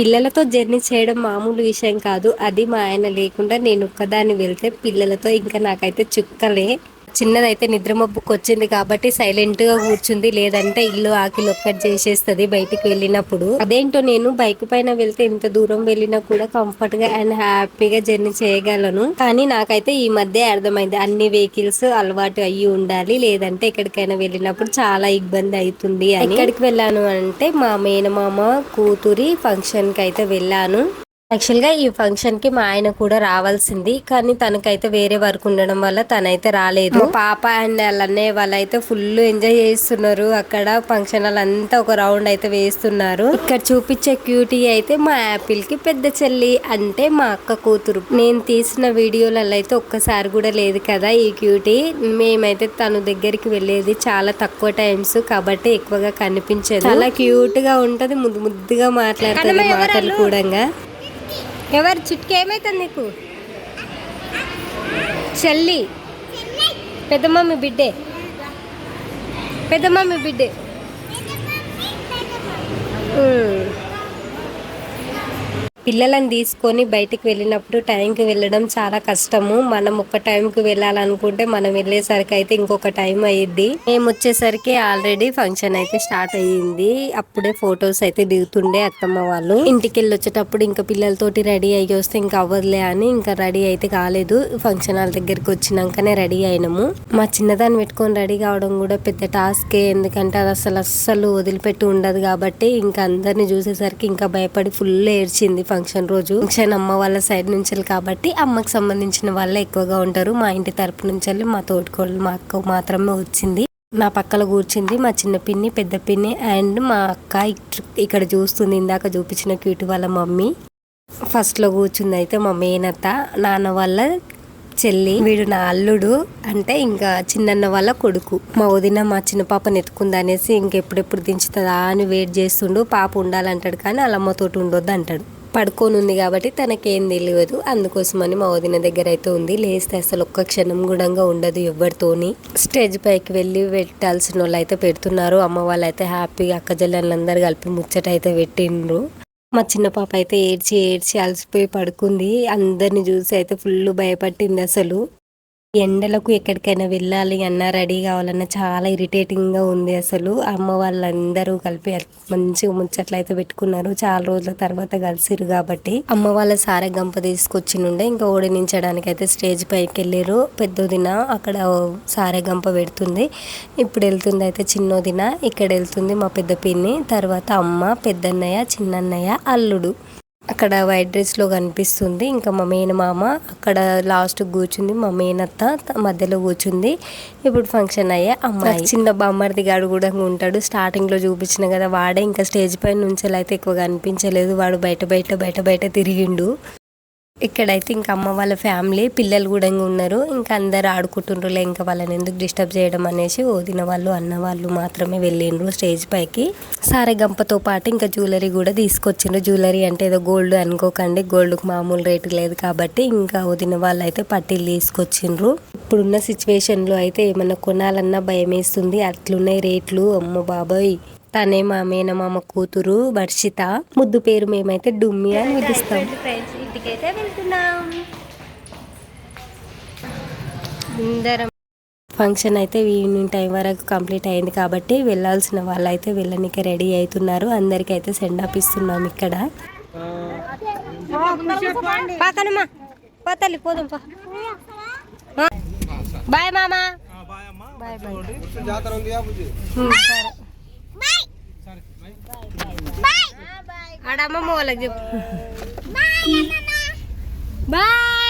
పిల్లలతో జర్నీ చేయడం మామూలు విషయం కాదు. అది మా ఆయన లేకుండా నేను ఒక్కదాన్ని వెళ్తే పిల్లలతో ఇంకా నాకైతే చుక్కలే. చిన్నదైతే నిద్ర మబ్బుకు వచ్చింది కాబట్టి సైలెంట్ గా కూర్చుంది, లేదంటే ఇల్లు ఆకిలి ఒక్కటి చేసేస్తుంది బయటికి వెళ్ళినప్పుడు. అదేంటో నేను బైక్ పైన వెళ్తే ఇంత దూరం వెళ్ళినా కూడా కంఫర్ట్ గా అండ్ హ్యాపీగా జర్నీ చేయగలను. కానీ నాకైతే ఈ మధ్య అర్థమైంది అన్ని వెహికల్స్ అలవాటు అయ్యి ఉండాలి, లేదంటే ఎక్కడికైనా వెళ్ళినప్పుడు చాలా ఇబ్బంది అవుతుంది అని. ఎక్కడికి వెళ్ళాను అంటే మా మేనమామ కూతురి ఫంక్షన్ కి అయితే వెళ్ళాను. యాక్చువల్గా ఈ ఫంక్షన్ కి మా ఆయన కూడా రావాల్సింది, కానీ తనకైతే వేరే వర్క్ ఉండడం వల్ల తనైతే రాలేదు. పాప అండ్ వాళ్ళ అన్నయ్య వాళ్ళైతే ఫుల్ ఎంజాయ్ చేస్తున్నారు. అక్కడ ఫంక్షన్ అంతా ఒక రౌండ్ అయితే వేస్తున్నారు. ఇక్కడ చూపించే క్యూటీ అయితే మా యాపిల్ కి పెద్ద చెల్లి, అంటే మా అక్క కూతురు. నేను తీసిన వీడియోలలో అయితే ఒక్కసారి కూడా లేదు కదా ఈ క్యూటీ. మేమైతే తను దగ్గరికి వెళ్ళేది చాలా తక్కువ టైమ్స్ కాబట్టి ఎక్కువగా కనిపించదు. చాలా క్యూట్ గా ఉంటది, ముద్దు ముద్దుగా మాట్లాడుతుంది మాటలు కూడా. ఎవరు చుట్టుకు ఏమైతుంది నీకు? చెల్లి, పెద్దమమ్మీ బిడ్డే, పెద్దమమ్మీ బిడ్డే. పిల్లలను తీసుకొని బయటికి వెళ్ళినప్పుడు టైంకి వెళ్ళడం చాలా కష్టము. మనం ఒక టైంకి వెళ్ళాలనుకుంటే మనం వెళ్ళేసరికి అయితే ఇంకొక టైం అయ్యిద్ది. మేము వచ్చేసరికి ఆల్రెడీ ఫంక్షన్ అయితే స్టార్ట్ అయ్యింది. అప్పుడే ఫొటోస్ అయితే దిగుతుండే అత్తమ్మ వాళ్ళు. ఇంటికి వెళ్ళి వచ్చేటప్పుడు ఇంకా పిల్లలతోటి రెడీ అయ్యి వస్తే ఇంకా అవ్వదులే అని ఇంకా రెడీ అయితే కాలేదు. ఫంక్షన్ హాల్ దగ్గరికి వచ్చినాకనే రెడీ అయినాము. మా చిన్నదాన్ని పెట్టుకొని రెడీ కావడం కూడా పెద్ద టాస్కే, ఎందుకంటే అది అస్సలు వదిలిపెట్టి ఉండదు కాబట్టి ఇంకా అందరిని చూసేసరికి ఇంకా భయపడి ఫుల్ ఏడ్చింది. ఫంక్షన్ రోజు ఫంక్షన్ అమ్మ వాళ్ళ సైడ్ నుంచి కాబట్టి అమ్మకి సంబంధించిన వాళ్ళే ఎక్కువగా ఉంటారు. మా ఇంటి తరపు నుంచి మా తోటికోళ్ళు మా అక్క మాత్రమే వచ్చింది. నా పక్కన కూర్చుంది మా చిన్న పిన్ని, పెద్ద పిన్ని అండ్ మా అక్క ఇక్కడ చూస్తుంది. ఇందాక చూపించిన క్యూట్ వాళ్ళ మమ్మీ ఫస్ట్ లో కూర్చుంది అయితే మా మేనత్త, నాన్న వాళ్ళ చెల్లి. వీడు నా అల్లుడు, అంటే ఇంకా చిన్నన్న వాళ్ళ కొడుకు. మా వదిన మా చిన్న పాప నెత్తుకుంది అనేసి ఇంకెప్పుడెప్పుడు దించుతుందా అని వెయిట్ చేస్తుండు. పాప ఉండాలంటాడు కానీ వాళ్ళ అమ్మతోటి ఉండొద్దు అంటాడు. పడుకొని ఉంది కాబట్టి తనకేం తెలియదు, అందుకోసమని మా వదిన దగ్గర అయితే ఉంది. లేస్తే అసలు ఒక్క క్షణం కూడా ఉండదు ఎవరితోని. స్టేజ్ పైకి వెళ్ళి పెట్టాల్సిన వాళ్ళు అయితే పెడుతున్నారు. అమ్మ వాళ్ళు అయితే హ్యాపీగా అక్కజల్లందరూ కలిపి ముచ్చట అయితే పెట్టిండ్రు. మా చిన్న పాప అయితే ఏడ్చి అలసిపోయి పడుకుంది. అందరిని చూసి అయితే ఫుల్ భయపట్టింది. అసలు ఎండలకు ఎక్కడికైనా వెళ్ళాలి అన్నా రెడీ కావాలన్నా చాలా ఇరిటేటింగ్గా ఉంది. అసలు అమ్మ వాళ్ళందరూ కలిపి మంచిగా ముచ్చట్లు అయితే పెట్టుకున్నారు. చాలా రోజుల తర్వాత కలిసిరు కాబట్టి అమ్మ వాళ్ళ సారె గంప తీసుకొచ్చినుండే ఇంకా ఓడినించడానికి అయితే స్టేజ్ పైకి వెళ్ళారు. పెద్దోదిన అక్కడ సారె గంప పెడుతుంది. ఇప్పుడు వెళ్తుంది అయితే చిన్నోదిన, ఇక్కడ వెళ్తుంది మా పెద్ద పిన్ని, తర్వాత అమ్మ, పెద్దన్నయ్య, చిన్నన్నయ్య, అల్లుడు అక్కడ వైట్ డ్రెస్ లో కనిపిస్తుంది. ఇంకా మా మేనమామ అక్కడ లాస్ట్ కూర్చుంది, మా మేనత్త మధ్యలో కూర్చుంది. ఇప్పుడు ఫంక్షన్ అయ్యే అమ్మాయి చిన్న బామ్మర్ది గాడు కూడా ఉంటాడు. స్టార్టింగ్ లో చూపించిన కదా వాడే. ఇంకా స్టేజ్ పైన నుంచి అయితే ఎక్కువ కనిపించలేదు, వాడు బయట తిరిగిండు. ఇక్కడైతే ఇంకా అమ్మ వాళ్ళ ఫ్యామిలీ పిల్లలు కూడా ఉన్నారు. ఇంకా అందరు ఆడుకుంటుండ్రులే, ఇంకా వాళ్ళని ఎందుకు డిస్టర్బ్ చేయడం అనేసి వదిన వాళ్ళు అన్న వాళ్ళు మాత్రమే వెళ్ళిండ్రు స్టేజ్ పైకి. సారె గంపతో పాటు ఇంకా జ్యువెలరీ కూడా తీసుకొచ్చిండ్రు. జ్యువెలరీ అంటే ఏదో గోల్డ్ అనుకోకండి, గోల్డ్కి మామూలు రేటు లేదు కాబట్టి ఇంకా వదిన వాళ్ళు అయితే పట్టీలు తీసుకొచ్చిండ్రు. ఇప్పుడున్న సిచ్యువేషన్లో అయితే ఏమన్నా కొనాలన్నా భయం వేస్తుంది, అట్లున్నాయి రేట్లు. అమ్మ బాబాయ్. తనే మా మేనమామ కూతురు వర్షిత, ముద్దు పేరు మేమైతే డుమ్మి అని పిలుస్తాం. ఇంటికైతే వెళ్తున్నాం అందరం. ఫంక్షన్ అయితే ఈవినింగ్ టైం వరకు కంప్లీట్ అయింది కాబట్టి వెళ్ళాల్సిన వాళ్ళు అయితే వెళ్ళనికి రెడీ అవుతున్నారు. అందరికి అయితే సెండ్ ఆఫ్ ఇస్తున్నాం ఇక్కడ. బాయ్ మామా, బాయ్ ఆడమ్మ వాళ్ళకి చెప్పు బాయ్.